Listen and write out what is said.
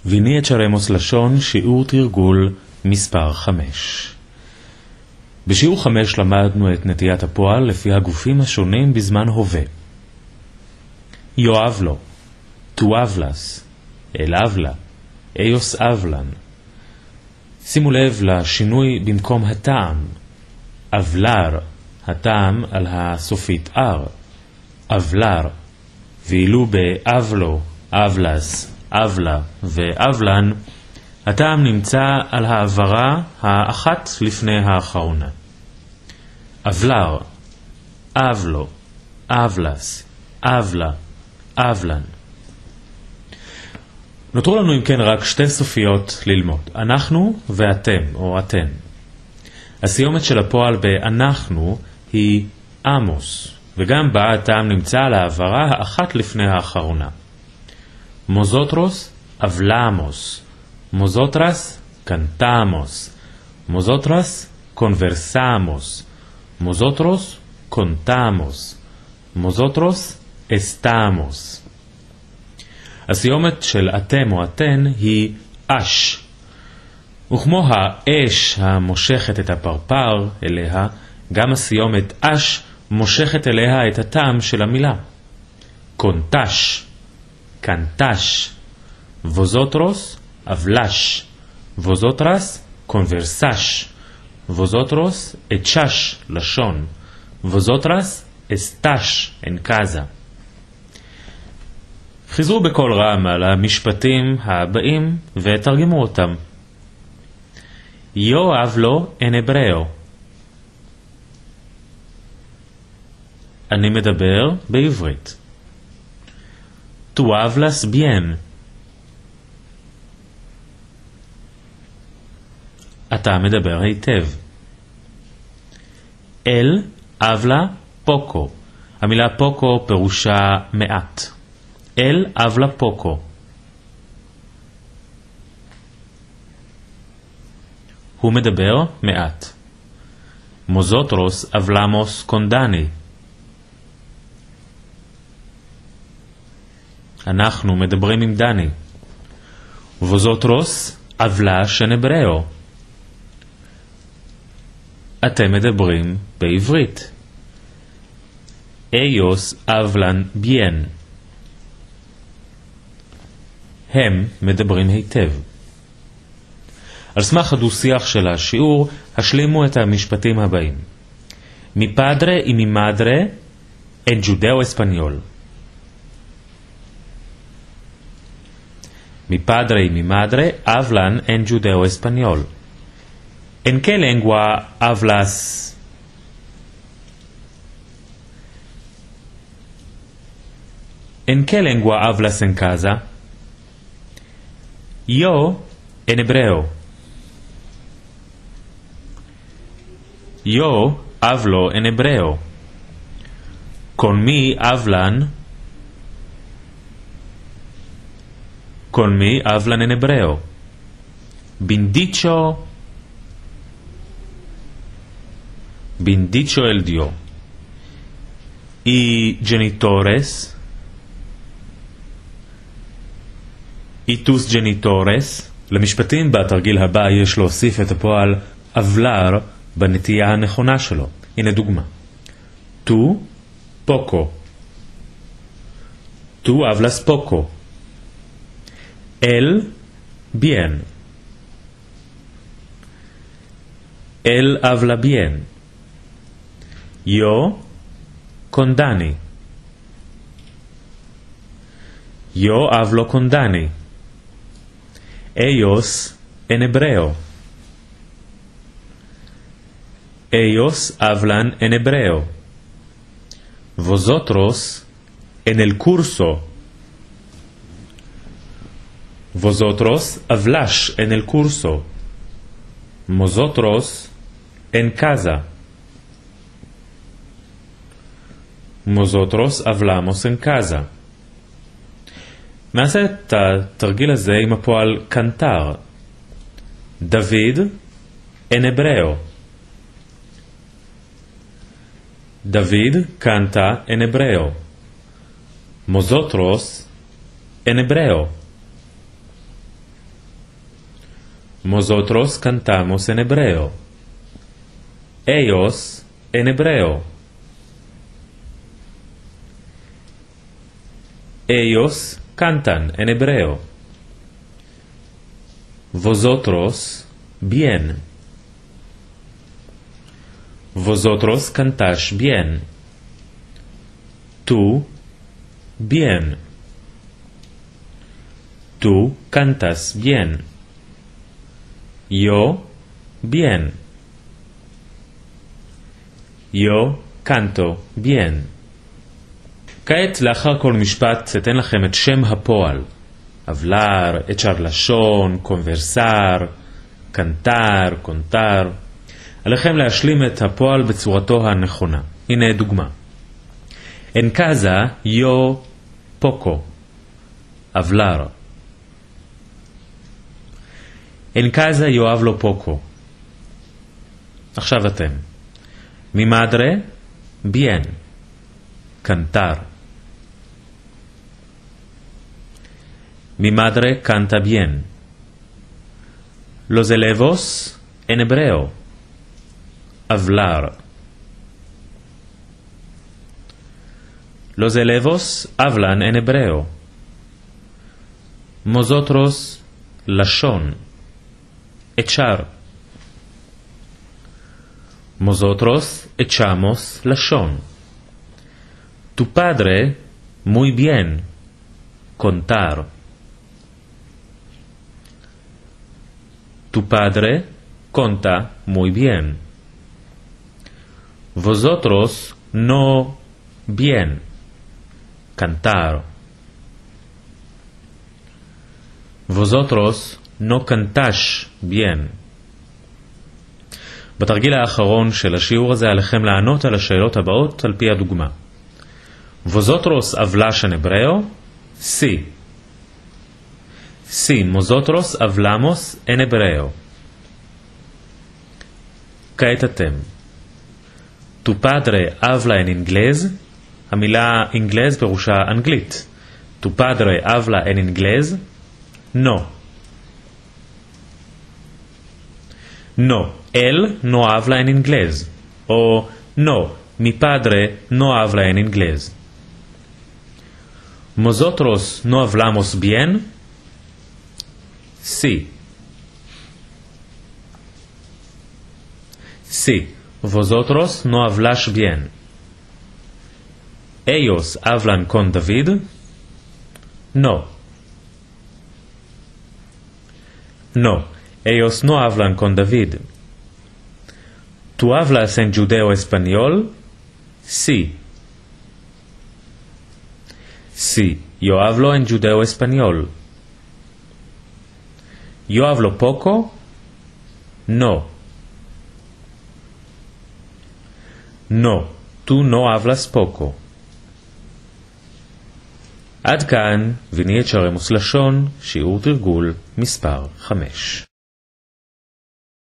ויני את שרמוס לשון, שיעור תרגול מספר 5. בשיעור 5 למדנו את נטיית הפועל לפי הגופים השונים בזמן הווה. יואב לו, תואב לס, אלאב לה, איוס אבלן. שימו לב לשינוי במקום הטעם. אבלר, הטעם על הסופית אר. אבלר, ואילו באבלו, אבלס, אבלה ואבלן, הטעם נמצא על העברה האחת לפני האחרונה. אבלר, אבלו, אבלס, אבלה, אבלן. נותרו לנו אם כן רק שתי סופיות ללמוד, אנחנו ואתם או אתן. הסיומת של הפועל באנחנו היא עמוס, וגם בה הטעם נמצא על העברה האחת לפני האחרונה. מוזוטרוס, אבלמוס, מוזוטרס, קנטמוס, מוזוטרס, קונברסמוס, מוזוטרוס, קונטמוס, מוזוטרוס, אסטמוס. הסיומת של אתם או אתן היא אש, וכמו האש המושכת את הפרפר אליה, גם הסיומת אש מושכת אליה את הטעם של המילה. קונטש, קנטש, ווזוטרוס, אבלש, ווזוטרס, קונברסש, ווזוטרוס, אצ'ש, לשון, ווזוטרס, אסטש, אנקזה. חזרו בכל רם על המשפטים הבאים ותרגמו אותם. Yo hablo en hebreo. אני מדבר בעברית. Tú hablas bien. אתה מדבר היטב. Él habla poco. המילה poco פירושה מעט. Él habla poco. הוא מדבר מעט. מוזוטרוס אבלמוס קונדני. אנחנו מדברים עם דני. ווזוטרוס אבלש en hebreo. אתם מדברים בעברית. ellos hablan bien. הם מדברים היטב. על סמך הדו-שיח של השיעור, השלימו את המשפטים הבאים. Mi padre y mi madre en judeo-español. Mi padre y mi madre hablan en judeo-español. ¿En qué lengua hablas? ¿En qué lengua hablas en casa? Yo en hebreo. Yo hablo en hebreo. Con mí hablan en hebreo. Bendicho el Dios. Y genitores. Y tus genitores. למשפטים בתרגיל הבא יש להוסיף את הפועל אבלר בנטייה הנכונה שלו. הנה דוגמה. Tú poco. Tú hablas poco. Él bien. Él habla bien. Yo con Dani. Yo hablo con Dani. Ellos en hebreo. Ellos hablan en hebreo. Vosotros en el curso. Vosotros habláis en el curso. Vosotros en casa. Nosotros hablamos en casa. נעשה את התרגיל הזה עם הפועל קנטר. דוד en hebreo. David canta en hebreo. Vosotros en hebreo. Nosotros cantamos en hebreo. Ellos en hebreo. Ellos cantan en hebreo. Vosotros bien. Vosotros cantáis bien. Tú bien. Tú cantas bien. Yo bien. Yo canto bien. כעת לאחר כל משפט אתן לכם את שם הפועל. אבלר, אצ'ר לשון, קונברסר, קנטר, קונטר. עליכם להשלים את הפועל בצורתו הנכונה. הנה דוגמה. En casa yo poco. Hablar. En casa yo hablo poco. עכשיו אתם. Mi madre, bien. Cantar. Mi madre canta bien. Los elevos en hebreo. Hablar. Los elevos hablan en hebreo. Nosotros, lashon. Echar. Nosotros echamos lashon. Tu padre, muy bien. Contar. Tu padre conta muy bien. Vosotros no bien. Cantar. Vosotros no cantáis bien. בתרגיל האחרון של השיעור הזה עליכם לענות על השאלות הבאות על פי הדוגמה. Vosotros habláis en hebreo? Sí. Sí, nosotros hablamos en hebreo. כעת אתם. Tu padre habla en inglés? המילה inglés פירושה אנגלית. Tu padre habla en inglés? No. No, él no habla en inglés. O no, mi padre no habla en inglés. ¿Nosotros no hablamos bien? Sí. Sí, vosotros no habláis bien. ¿Ellos hablan con David? No. No, ellos no hablan con David. ¿Tú hablas en judeo-español? Sí. Sí, yo hablo en judeo-español. ¿Yo hablo poco? No. No, tú no hablas poco. עד כאן, ונהיה צ'רמוס לשון, שיעור תרגול מספר 5.